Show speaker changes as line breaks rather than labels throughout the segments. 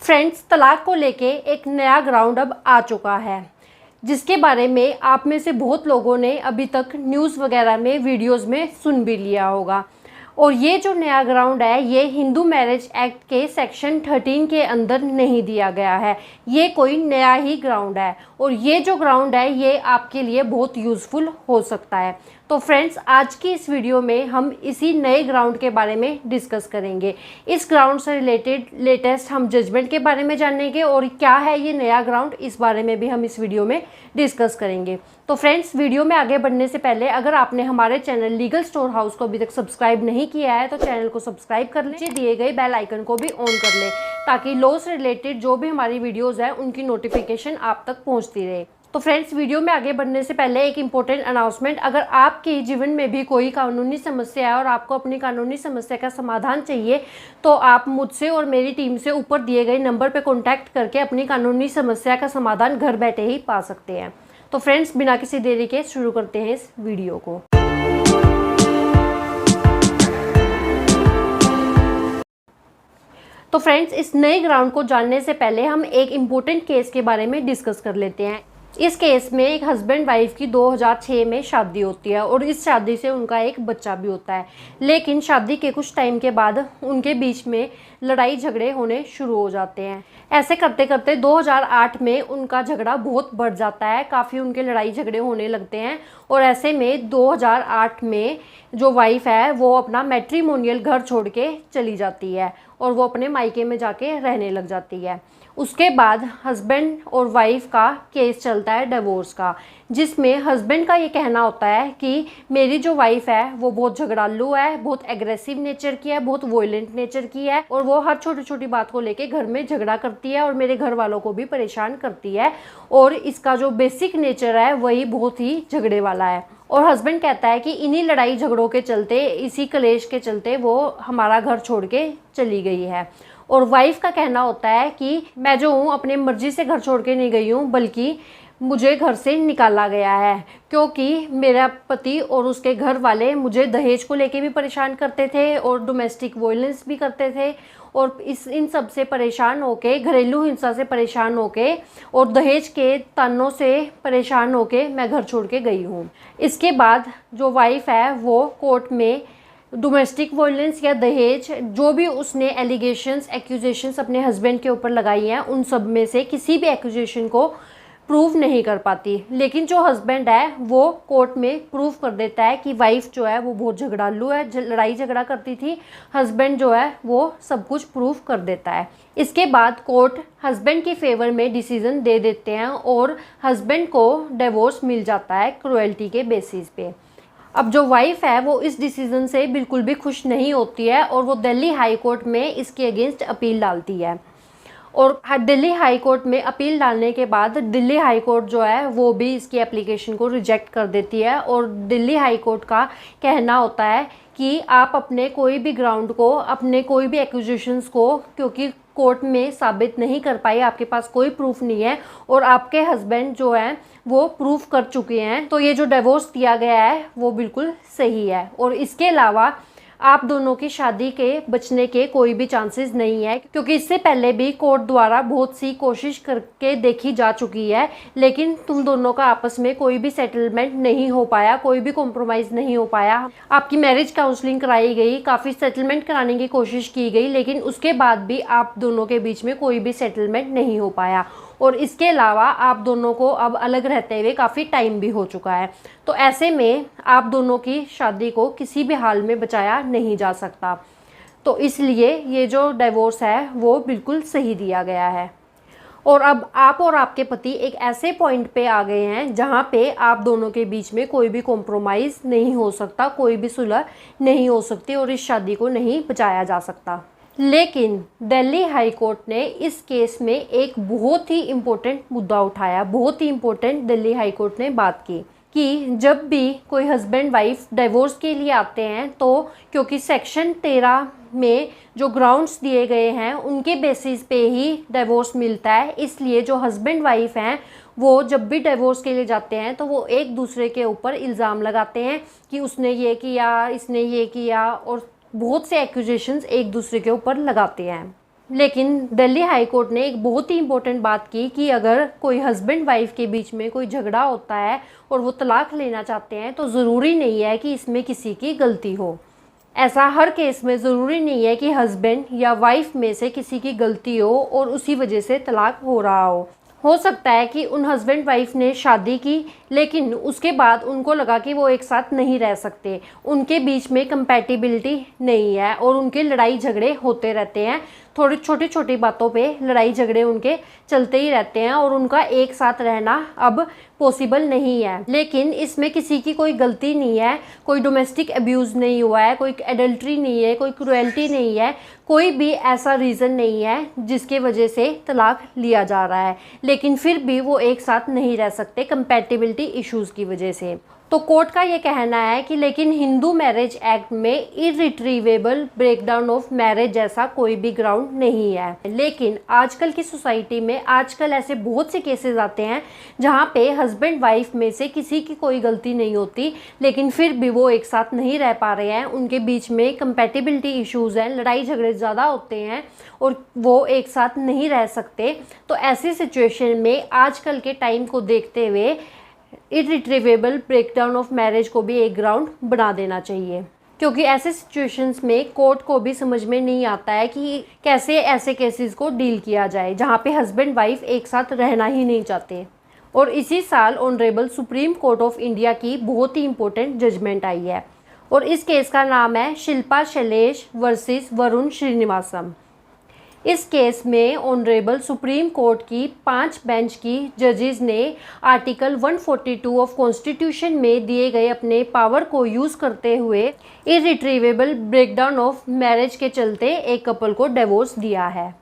Friends, तलाक को लेके एक नया ग्राउंड अब आ चुका है, जिसके बारे में आप में से बहुत लोगों ने अभी तक न्यूज़ वगैरह में वीडियोस में सुन भी लिया होगा। और ये जो नया ग्राउंड है, ये हिंदू मैरिज एक्ट के सेक्शन 13 के अंदर नहीं दिया गया है। ये कोई नया ही ग्राउंड है और ये जो ग्राउंड है ये आपके लिए बहुत यूज़फुल हो सकता है। तो फ्रेंड्स, आज की इस वीडियो में हम इसी नए ग्राउंड के बारे में डिस्कस करेंगे। इस ग्राउंड से रिलेटेड लेटेस्ट हम जजमेंट के बारे में जानेंगे और क्या है ये नया ग्राउंड, इस बारे में भी हम इस वीडियो में डिस्कस करेंगे। तो फ्रेंड्स, वीडियो में आगे बढ़ने से पहले अगर आपने हमारे चैनल लीगल स्टोर हाउस को अभी तक सब्सक्राइब नहीं किया है तो चैनल को सब्सक्राइब कर लें, दिए गए बेल आइकन को भी ऑन कर लें ताकि लॉ से रिलेटेड जो भी हमारी वीडियोज़ हैं उनकी नोटिफिकेशन आप तक पहुँचती रहे। तो फ्रेंड्स, वीडियो में आगे बढ़ने से पहले एक इम्पोर्टेंट अनाउंसमेंट। अगर आपके जीवन में भी कोई कानूनी समस्या है और आपको अपनी कानूनी समस्या का समाधान चाहिए तो आप मुझसे और मेरी टीम से ऊपर दिए गए नंबर पर कॉन्टैक्ट करके अपनी कानूनी समस्या का समाधान घर बैठे ही पा सकते हैं। तो फ्रेंड्स, बिना किसी देरी के शुरू करते हैं इस वीडियो को। तो फ्रेंड्स, इस नए ग्राउंड को जानने से पहले हम एक इम्पोर्टेंट केस के बारे में डिस्कस कर लेते हैं। इस केस में एक हस्बैंड वाइफ की 2006 में शादी होती है और इस शादी से उनका एक बच्चा भी होता है। लेकिन शादी के कुछ टाइम के बाद उनके बीच में लड़ाई झगड़े होने शुरू हो जाते हैं। ऐसे करते करते 2008 में उनका झगड़ा बहुत बढ़ जाता है, काफ़ी उनके लड़ाई झगड़े होने लगते हैं। और ऐसे में 2008 में जो वाइफ है वो अपना मैट्रिमोनियल घर छोड़ के चली जाती है और वो अपने मायके में जाके रहने लग जाती है। उसके बाद हस्बैंड और वाइफ का केस चलता है डिवोर्स का, जिसमें हस्बैंड का ये कहना होता है कि मेरी जो वाइफ है वो बहुत झगड़ालू है, बहुत एग्रेसिव नेचर की है, बहुत वॉयलेंट नेचर की है और वो हर छोटी छोटी बात को लेके घर में झगड़ा करती है और मेरे घर वालों को भी परेशान करती है। और इसका जो बेसिक नेचर है वही बहुत ही झगड़े वाला है। और हस्बैंड कहता है कि इन्हीं लड़ाई झगड़ों के चलते, इसी कलेश के चलते वो हमारा घर छोड़ के चली गई है। और वाइफ का कहना होता है कि मैं जो हूँ अपने मर्जी से घर छोड़ के नहीं गई हूँ, बल्कि मुझे घर से निकाला गया है क्योंकि मेरा पति और उसके घर वाले मुझे दहेज को लेके भी परेशान करते थे और डोमेस्टिक वायलेंस भी करते थे। और इन सब से परेशान होके, घरेलू हिंसा से परेशान होके और दहेज के तानों से परेशान होके मैं घर छोड़ के गई हूँ। इसके बाद जो वाइफ है वो कोर्ट में डोमेस्टिक वायलेंस या दहेज, जो भी उसने एलिगेशंस, एक्यूजेशंस अपने हस्बैंड के ऊपर लगाई हैं, उन सब में से किसी भी एक्यूजेशन को प्रूव नहीं कर पाती। लेकिन जो हस्बैंड है वो कोर्ट में प्रूव कर देता है कि वाइफ जो है वो बहुत झगड़ालू है, लड़ाई झगड़ा करती थी। हस्बैंड जो है वो सब कुछ प्रूव कर देता है। इसके बाद कोर्ट हस्बैंड के फेवर में डिसीजन दे देते हैं और हस्बैंड को डिवोर्स मिल जाता है क्रुएल्टी के बेसिस पे। अब जो वाइफ है वो इस डिसीजन से बिल्कुल भी खुश नहीं होती है और वो दिल्ली हाई कोर्ट में इसके अगेंस्ट अपील डालती है। और दिल्ली हाई कोर्ट में अपील डालने के बाद दिल्ली हाई कोर्ट जो है वो भी इसकी एप्लीकेशन को रिजेक्ट कर देती है। और दिल्ली हाई कोर्ट का कहना होता है कि आप अपने कोई भी ग्राउंड को, अपने कोई भी एक्यूजेशंस को, क्योंकि कोर्ट में साबित नहीं कर पाई, आपके पास कोई प्रूफ नहीं है और आपके हस्बैंड जो हैं वो प्रूफ कर चुके हैं, तो ये जो डिवोर्स दिया गया है वो बिल्कुल सही है। और इसके अलावा आप दोनों की शादी के बचने के कोई भी चांसेस नहीं है, क्योंकि इससे पहले भी कोर्ट द्वारा बहुत सी कोशिश करके देखी जा चुकी है, लेकिन तुम दोनों का आपस में कोई भी सेटलमेंट नहीं हो पाया, कोई भी कॉम्प्रोमाइज़ नहीं हो पाया। आपकी मैरिज काउंसलिंग कराई गई, काफ़ी सेटलमेंट कराने की कोशिश की गई, लेकिन उसके बाद भी आप दोनों के बीच में कोई भी सेटलमेंट नहीं हो पाया। और इसके अलावा आप दोनों को अब अलग रहते हुए काफ़ी टाइम भी हो चुका है। तो ऐसे में आप दोनों की शादी को किसी भी हाल में बचाया नहीं जा सकता। तो इसलिए ये जो डिवोर्स है वो बिल्कुल सही दिया गया है। और अब आप और आपके पति एक ऐसे पॉइंट पे आ गए हैं जहाँ पे आप दोनों के बीच में कोई भी कॉम्प्रोमाइज़ नहीं हो सकता, कोई भी सुलह नहीं हो सकती और इस शादी को नहीं बचाया जा सकता। लेकिन दिल्ली हाई कोर्ट ने इस केस में एक बहुत ही इम्पोर्टेंट मुद्दा उठाया, बहुत ही इम्पोर्टेंट दिल्ली हाई कोर्ट ने बात की कि जब भी कोई हस्बैंड वाइफ डिवोर्स के लिए आते हैं तो क्योंकि सेक्शन 13 में जो ग्राउंड्स दिए गए हैं उनके बेसिस पे ही डिवोर्स मिलता है, इसलिए जो हस्बैंड वाइफ हैं वो जब भी डिवोर्स के लिए जाते हैं तो वो एक दूसरे के ऊपर इल्ज़ाम लगाते हैं कि उसने ये किया, इसने ये किया और बहुत से एक्यूजेशंस एक दूसरे के ऊपर लगाते हैं। लेकिन दिल्ली हाई कोर्ट ने एक बहुत ही इम्पोर्टेंट बात की कि अगर कोई हस्बैंड वाइफ के बीच में कोई झगड़ा होता है और वो तलाक लेना चाहते हैं तो ज़रूरी नहीं है कि इसमें किसी की गलती हो। ऐसा हर केस में ज़रूरी नहीं है कि हस्बैंड या वाइफ में से किसी की गलती हो और उसी वजह से तलाक हो रहा हो सकता है कि उन हस्बैंड वाइफ ने शादी की लेकिन उसके बाद उनको लगा कि वो एक साथ नहीं रह सकते, उनके बीच में कंपैटिबिलिटी नहीं है और उनके लड़ाई झगड़े होते रहते हैं। थोड़ी छोटी छोटी बातों पे लड़ाई झगड़े उनके चलते ही रहते हैं और उनका एक साथ रहना अब पॉसिबल नहीं है। लेकिन इसमें किसी की कोई गलती नहीं है, कोई डोमेस्टिक अब्यूज़ नहीं हुआ है, कोई एडल्ट्री नहीं है, कोई क्रुएल्टी नहीं है, कोई भी ऐसा रीज़न नहीं है जिसके वजह से तलाक लिया जा रहा है, लेकिन फिर भी वो एक साथ नहीं रह सकते कंपैटिबिलिटी इश्यूज़ की वजह से। तो कोर्ट का ये कहना है कि लेकिन हिंदू मैरिज एक्ट में इरिट्रीवेबल ब्रेकडाउन ऑफ मैरिज जैसा कोई भी ग्राउंड नहीं है। लेकिन आजकल की सोसाइटी में आजकल ऐसे बहुत से केसेस आते हैं जहाँ पे हस्बैंड वाइफ में से किसी की कोई गलती नहीं होती लेकिन फिर भी वो एक साथ नहीं रह पा रहे हैं, उनके बीच में कंपैटिबिलिटी इश्यूज़ हैं, लड़ाई झगड़े ज़्यादा होते हैं और वो एक साथ नहीं रह सकते। तो ऐसी सिचुएशन में आजकल के टाइम को देखते हुए इरिट्रीवेबल ब्रेकडाउन ऑफ मैरिज को भी एक ग्राउंड बना देना चाहिए, क्योंकि ऐसे सिचुएशंस में कोर्ट को भी समझ में नहीं आता है कि कैसे ऐसे केसेस को डील किया जाए जहाँ पे हस्बैंड वाइफ एक साथ रहना ही नहीं चाहते। और इसी साल honourable supreme court of India की बहुत ही इंपॉर्टेंट जजमेंट आई है और इस केस का नाम है शिल्पा शैलेश वर्सेस वरुण श्रीनिवासम। इस केस में ऑनरेबल सुप्रीम कोर्ट की 5 बेंच की जजेस ने आर्टिकल 142 ऑफ कॉन्स्टिट्यूशन में दिए गए अपने पावर को यूज़ करते हुए इरिट्रीवेबल ब्रेकडाउन ऑफ मैरिज के चलते एक कपल को डिवोर्स दिया है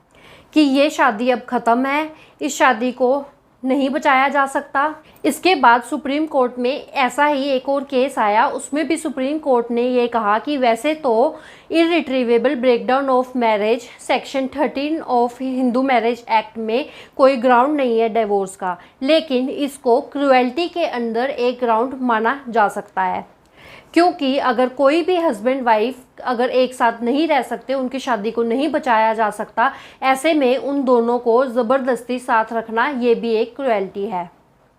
कि ये शादी अब ख़त्म है, इस शादी को नहीं बचाया जा सकता। इसके बाद सुप्रीम कोर्ट में ऐसा ही एक और केस आया, उसमें भी सुप्रीम कोर्ट ने ये कहा कि वैसे तो irretrievable breakdown of marriage section 13 of Hindu marriage act में कोई ग्राउंड नहीं है डिवोर्स का, लेकिन इसको क्रुएल्टी के अंदर एक ग्राउंड माना जा सकता है। क्योंकि अगर कोई भी हस्बैंड वाइफ अगर एक साथ नहीं रह सकते, उनकी शादी को नहीं बचाया जा सकता, ऐसे में उन दोनों को ज़बरदस्ती साथ रखना ये भी एक क्रुएल्टी है।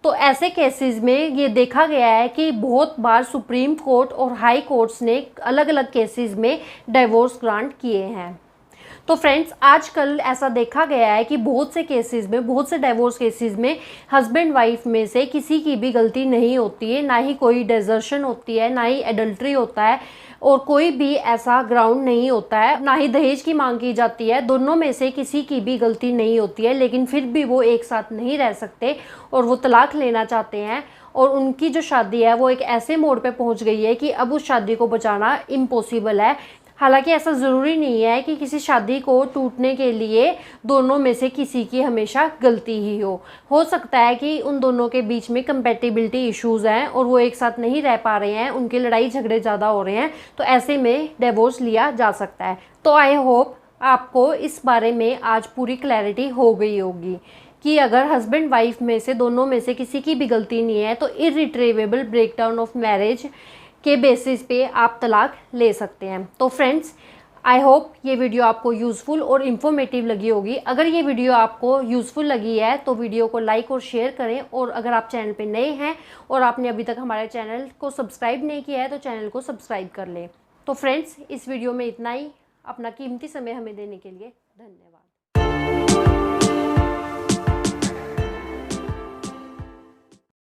तो ऐसे केसेस में ये देखा गया है कि बहुत बार सुप्रीम कोर्ट और हाई कोर्ट्स ने अलग अलग केसेस में डिवोर्स ग्रांट किए हैं। तो फ्रेंड्स, आजकल ऐसा देखा गया है कि बहुत से केसेस में, बहुत से डिवोर्स केसेस में हस्बैंड वाइफ में से किसी की भी गलती नहीं होती है, ना ही कोई डेजर्शन होती है, ना ही एडल्ट्री होता है और कोई भी ऐसा ग्राउंड नहीं होता है, ना ही दहेज की मांग की जाती है। दोनों में से किसी की भी गलती नहीं होती है, लेकिन फिर भी वो एक साथ नहीं रह सकते और वो तलाक लेना चाहते हैं और उनकी जो शादी है वो एक ऐसे मोड़ पे पहुंच गई है कि अब उस शादी को बचाना इम्पॉसिबल है। हालांकि ऐसा ज़रूरी नहीं है कि किसी शादी को टूटने के लिए दोनों में से किसी की हमेशा गलती ही हो सकता है कि उन दोनों के बीच में कंपैटिबिलिटी इश्यूज़ हैं और वो एक साथ नहीं रह पा रहे हैं, उनके लड़ाई झगड़े ज़्यादा हो रहे हैं, तो ऐसे में डिवोर्स लिया जा सकता है। तो आई होप आपको इस बारे में आज पूरी क्लैरिटी हो गई होगी कि अगर हस्बैंड वाइफ में से दोनों में से किसी की भी गलती नहीं है तो इरिट्रीवेबल ब्रेकडाउन ऑफ मैरिज के बेसिस पे आप तलाक ले सकते हैं। तो फ्रेंड्स, आई होप ये वीडियो आपको यूज़फुल और इन्फॉर्मेटिव लगी होगी। अगर ये वीडियो आपको यूज़फुल लगी है तो वीडियो को लाइक और शेयर करें, और अगर आप चैनल पे नए हैं और आपने अभी तक हमारे चैनल को सब्सक्राइब नहीं किया है तो चैनल को सब्सक्राइब कर लें। तो फ्रेंड्स, इस वीडियो में इतना ही। अपना कीमती समय हमें देने के लिए धन्यवाद।